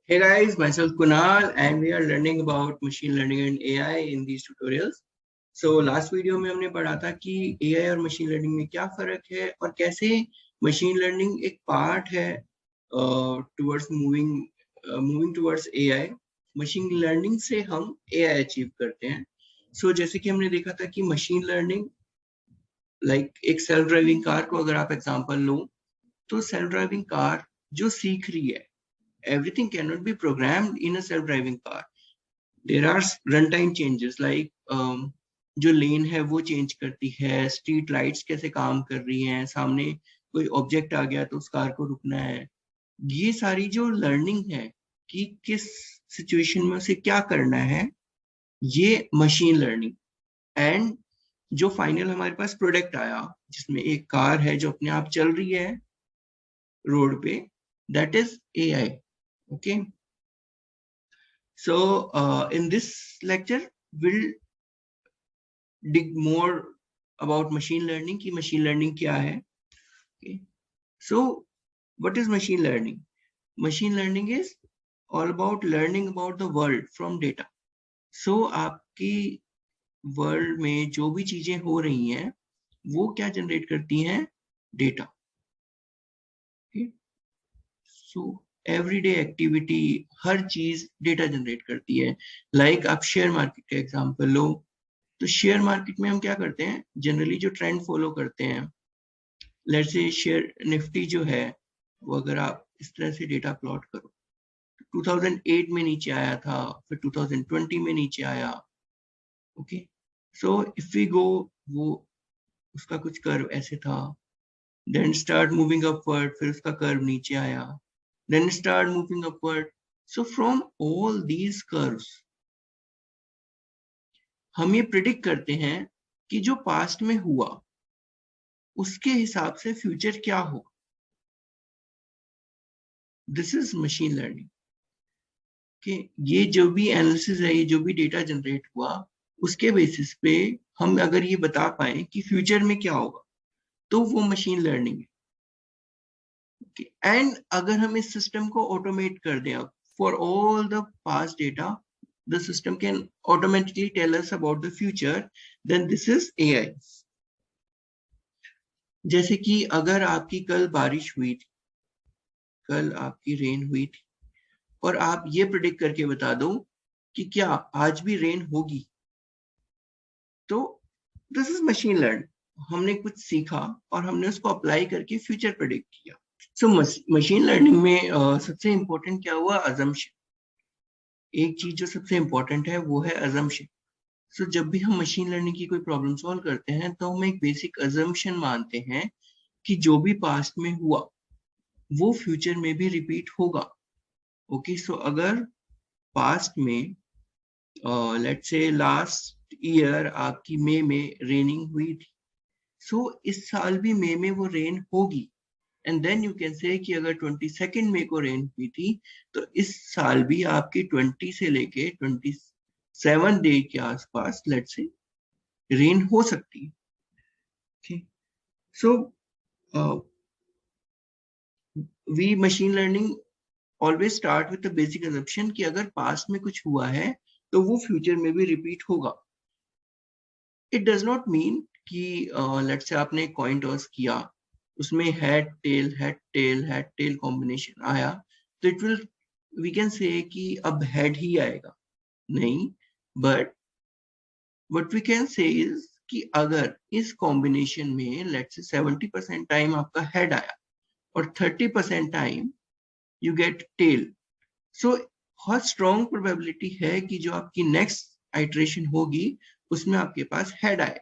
Hey guys, myself Kunal and we are learning about machine learning and AI in these tutorials. So last video में हमने पढ़ा था कि AI और machine learning में क्या फर्क है और कैसे मशीन लर्निंग एक पार्ट है towards moving towards AI। Machine learning से हम AI अचीव करते हैं। So जैसे कि हमने देखा था कि मशीन लर्निंग एक सेल्फ ड्राइविंग कार को अगर आप एग्जांपल लो तो सेल्फ ड्राइविंग कार जो सीख रही है, everything cannot be programmed in a self-driving car. There are runtime changes like जो लेन है वो चेंज करती है, स्ट्रीट लाइट्स कैसे काम कर रही हैं, सामने कोई ऑब्जेक्ट आ गया तो उस कार को रुकना है। ये सारी जो लर्निंग है कि किस सिचुएशन में उसे क्या करना है, ये मशीन लर्निंग। एंड जो फाइनल हमारे पास प्रोडक्ट आया जिसमें एक कार है जो अपने आप चल रही है रोड पे, that is AI. Okay, so in this lecture we'll dig more about machine learning कि machine learning क्या है। okay, so what is machine learning? Machine learning is all about learning about the world from data. So आपकी world में जो भी चीजें हो रही हैं वो क्या जनरेट करती हैं? डेटा। सो एवरीडे एक्टिविटी, हर चीज डेटा जनरेट करती है। लाइक आप शेयर मार्केट का एग्जांपल लो, तो शेयर मार्केट में हम क्या करते हैं, जनरली जो ट्रेंड फॉलो करते हैं, लेट्स से शेयर निफ्टी जो है वो अगर आप इस तरह से डेटा प्लॉट करो, 2008 में नीचे आया था, फिर 2020 में नीचे आया। Okay, so if we go, वो उसका कुछ कर्व ऐसे था, देन स्टार्ट मूविंग अपवर्ड, फिर उसका कर्व नीचे आया, then start moving upward. So from all these curves हम ये प्रिडिक्ट करते हैं कि जो पास्ट में हुआ उसके हिसाब से फ्यूचर क्या हो। दिस इज मशीन लर्निंग कि ये जो भी एनालिसिस है, ये जो भी डेटा जनरेट हुआ, उसके बेसिस पे हम अगर ये बता पाए कि फ्यूचर में क्या होगा, तो वो मशीन लर्निंग है। एंड अगर हम इस सिस्टम को ऑटोमेट कर दें, for all the past data the system can automatically tell us about the future, then this is AI. जैसे कि अगर आपकी कल बारिश हुई थी, कल आपकी रेन हुई थी, और आप ये प्रिडिक्ट करके बता दो कि क्या आज भी रेन होगी, तो दिस इज मशीन लर्न। हमने कुछ सीखा और हमने उसको अप्लाई करके फ्यूचर प्रिडिक्ट किया। सो मशीन लर्निंग में सबसे इंपॉर्टेंट क्या हुआ? अजम्पशन। एक चीज जो सबसे इंपॉर्टेंट है वो है अजम्पशन। सो जब भी हम मशीन लर्निंग की कोई प्रॉब्लम सॉल्व करते हैं तो हम एक बेसिक अजम्पशन मानते हैं कि जो भी पास्ट में हुआ वो फ्यूचर में भी रिपीट होगा। ओके, सो अगर पास्ट में लेट्स से लास्ट ईयर आपकी मई में रेनिंग हुई थी, सो इस साल भी मई में वो रेन होगी। And then you can say कि अगर 22 मई को रेन हुई थी, तो इस साल भी आपकी 20 से लेके 27 डे के आसपास लेट्स से रेन हो सकती है। okay, so we machine learning always start with the basic assumption कि अगर पास्ट में कुछ हुआ है तो वो फ्यूचर में भी रिपीट होगा। इट डज नॉट मीन कि लेट्स से आपने कॉइन टॉस किया, उसमें हेड टेल कॉम्बिनेशन आया, तो इट विल, वी कैन से कि अब हेड ही आएगा, नहीं। But what we can say is कि अगर इस कॉम्बिनेशन में लेट्स से 70% टाइम आपका हेड आया और 30% टाइम यू गेट टेल, सो बहुत स्ट्रॉन्ग प्रोबेबिलिटी है कि जो आपकी नेक्स्ट आइट्रेशन होगी उसमें आपके पास हेड आए।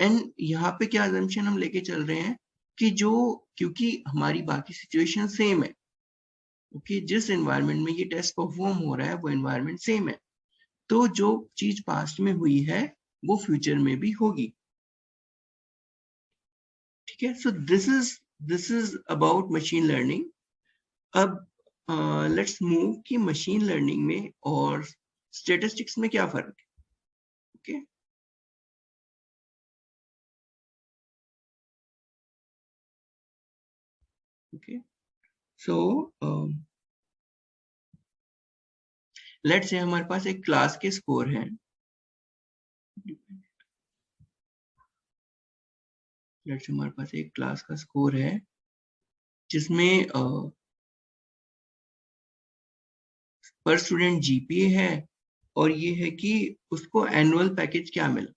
एंड यहाँ पे क्या अजम्पशन हम लेके चल रहे हैं कि जो, क्योंकि हमारी बाकी सिचुएशन सेम है, ओके, जिस एनवायरनमेंट में ये टेस्ट परफॉर्म हो रहा है वो एनवायरनमेंट सेम है, तो जो चीज पास्ट में हुई है वो फ्यूचर में भी होगी। ठीक है, so this is about machine learning. अब लेट्स मूव कि मशीन लर्निंग में और स्टेटिस्टिक्स में क्या फर्क है। Okay, okay, so let's say हमारे पास एक क्लास के स्कोर हैं, लेट्स से हमारे पास एक क्लास का स्कोर है जिसमें पर स्टूडेंट जीपीए है, और ये है कि उसको एनुअल पैकेज क्या मिला,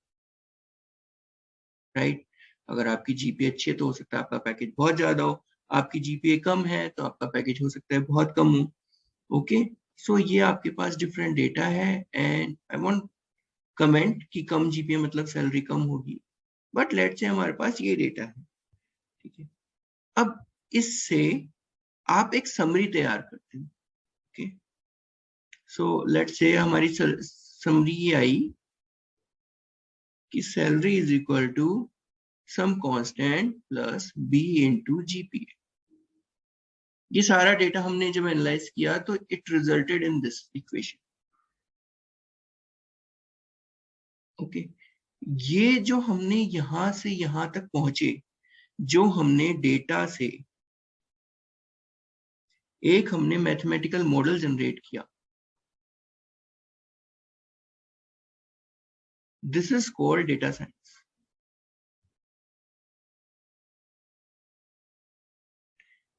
राइट। अगर आपकी जीपीए अच्छी है तो हो सकता है आपका पैकेज बहुत ज्यादा हो, आपकी जीपीए कम है तो आपका पैकेज हो सकता है बहुत कम हो। ओके, सो ये आपके पास डिफरेंट डेटा है, एंड आई वांट कमेंट कि कम जीपीए मतलब सैलरी कम होगी, बट लेट्स से हमारे पास ये डेटा है, ठीक है। अब इससे आप एक समरी तैयार करते हैं, ओके। सो लेट्स से हमारी समरी ये आई कि salary is equal to some constant plus B into GPA. ये सारा डेटा हमने जब एनालाइज किया तो it resulted in this equation, okay. ये जो हमने यहां से यहां तक पहुंचे, जो हमने डेटा से एक हमने मैथमेटिकल मॉडल जनरेट किया, this is called data science,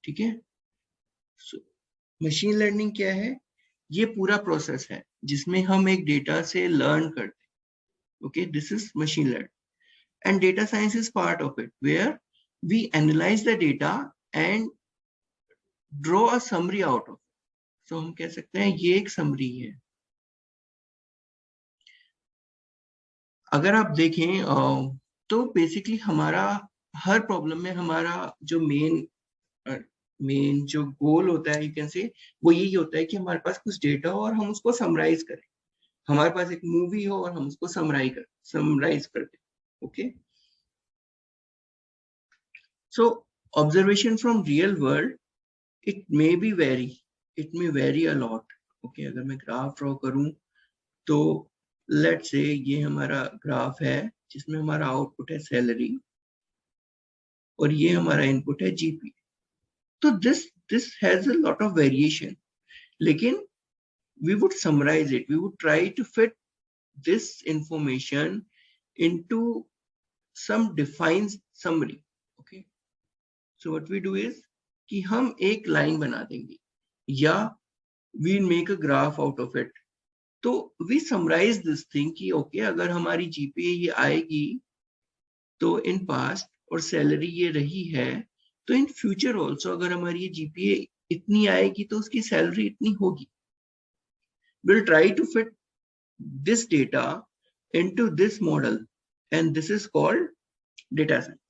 ठीक है। मशीन लर्निंग क्या है? ये पूरा प्रोसेस है जिसमें हम एक डेटा से लर्न करते हैं, okay, this is machine learning, and data science is part of it, where we analyze the data and draw a summary out of it. So हम कह सकते हैं ये एक summary है। अगर आप देखें तो बेसिकली हमारा हर प्रॉब्लम में हमारा जो मेन जो गोल होता है, यू कैन से, वो यही होता है कि हमारे पास कुछ डेटा हो और हम उसको समराइज करें। हमारे पास एक मूवी हो और हम उसको समराइज कर दें, okay. So observation from real world, it may be vary, it may vary a lot, okay। अगर मैं ग्राफ ड्रॉ करूं तो लेट्स से ये हमारा ग्राफ है जिसमें हमारा आउटपुट है सैलरी और ये हमारा इनपुट है जीपी। तो this has a lot of variation, लेकिन we would summarize it, we would try to fit this information into some defined summary, okay। so what we do is कि हम एक लाइन बना देंगे या we make a graph out of it, तो we summarise this thing कि okay अगर हमारी जीपीए ये आएगी तो इन पास्ट, और सैलरी ये रही है तो इन फ्यूचर ऑल्सो अगर हमारी ये जीपीए इतनी आएगी तो उसकी सैलरी इतनी होगी। Will try to fit this data into this model, and this is called data science.